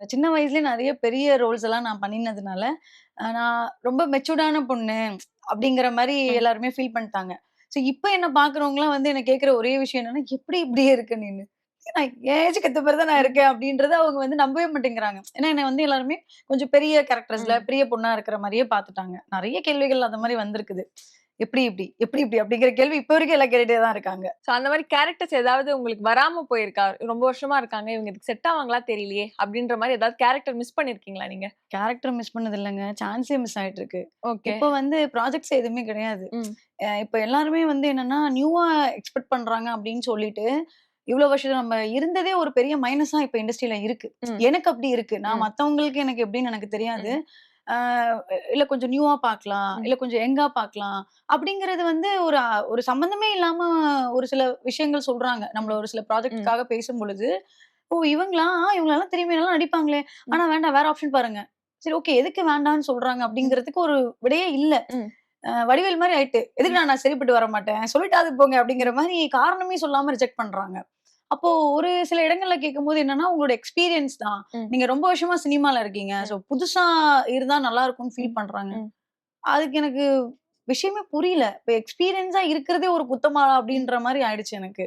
சின்ன வயசுலயே நெறைய பெரிய ரோல்ஸ் எல்லாம் நான் பண்ணினதுனால, நான் ரொம்ப மெச்சூர்டான பொண்ணு அப்படிங்கிற மாரி ம். எல்லாருமே ஃபீல் பண்ணிட்டாங்க. ஸோ இப்ப என்ன பார்க்குறவங்கலாம் வந்து என்ன கேட்கிற ஒரே விஷயம் என்னன்னா, "எப்படி இப்படியே இருக்க நீனு? நான் என் ஏஜுக்கு ஏத்த மாரி தான் நான் ம். இருக்கேன்." அப்படின்றத அவங்க வந்து நம்பவே மாட்டேங்கிறாங்க. ஏன்னா என்ன வந்து எல்லாருமே கொஞ்சம் பெரிய கேரக்டர்ஸ்ல, ம். பெரிய பொண்ணா இருக்கிற மாரியே பார்த்துட்டாங்க. நெறைய கேள்விகள் அந்த மாரி வந்திருக்குது. "எப்படி இப்படி? எப்படி இப்படி?" அப்படிங்கிற கேள்வி இப்ப வரைக்கும் எல்லாம் கேட்டுட்டே தான் இருக்காங்க. சோ அந்த மாரி கேரக்டர்ஸ் ஏதாவது உங்களுக்கு வராம போயிருக்கா? ரொம்ப வருஷமா இருக்காங்க. இவங்க இதுக்கு செட் ஆவாங்களா தெரியலையே! அப்டின்ற மாரி ஏதாவது கேரக்டர் மிஸ் பண்ணியிருக்கீங்களா நீங்க? கேரக்டர் மிஸ் பண்ணது இல்லங்க. சான்ஸே மிஸ் ஆயிட்டு இருக்கு. ஓகே. இப்ப வந்து ப்ராஜெக்ட்ஸ் எதுவுமே கிடையாது. ம். இப்ப எல்லாருமே வந்து என்னன்னா, நியூவா எக்ஸ்பெக்ட் பண்றாங்க அப்படின்னு சொல்லிட்டு, இவ்ளோ வருஷம் நம்ம இருந்ததே ஒரு பெரிய மைனஸா இப்ப இண்டஸ்ட்ரியில இருக்கு. ம். எனக்கு அப்படி இருக்கு. நான் ம். மத்தவங்களுக்கு எனக்கு எப்படின்னு எனக்கு தெரியாது. ம். ஆ இல்ல கொஞ்சம் நியூவா பார்க்கலாம். ம். இல்ல கொஞ்சம் யங்கா பார்க்கலாம். அப்படிங்கிறது வந்து ஒரு சம்மந்தமே இல்லாம ஒரு சில விஷயங்கள் சொல்றாங்க. நம்மள ம். ஒரு சில ம். ப்ராஜெக்ட்க்காக பேசும்பொழுது, "ஓ! இவங்களா? இவங்களலாம் தெரியுமே நல்லா நடிப்பாங்களே! ம். ஆனா வேண்டாம் வேற ஆப்ஷன் பாருங்க." சரி ஓகே. எதுக்கு வேண்டான்னு சொல்றாங்க ம். அப்படிங்கிறதுக்கு ஒரு விடையே இல்ல. ம். வடிவேல் மாரி ஆயிட்டு. ம். "எதுக்குடா நான் சரிப்பட்டு வரமாட்டேன். சொல்லிட்டாவது போங்க." அப்படிங்கிற ம். மாரி காரணமே சொல்லாம ரிஜெக்ட் பண்றாங்க. அப்போ ஒரு சில இடங்கள்ல கேட்கும்போது என்னன்னா, உங்களோட எக்ஸ்பீரியன்ஸ் தான். ம். நீங்க ரொம்ப வருஷமா சினிமால இருக்கீங்க. ஸோ ம். புதுசா இருந்தா நல்லா இருக்கும்னு ம். ஃபீல் பண்றாங்க. ம். அதுக்கு எனக்கு விஷயமே புரியல. இப்ப எக்ஸ்பீரியன்ஸா இருக்கிறதே ஒரு குத்தமா ம். அப்படின்ற மாரி ஆயிடுச்சு எனக்கு.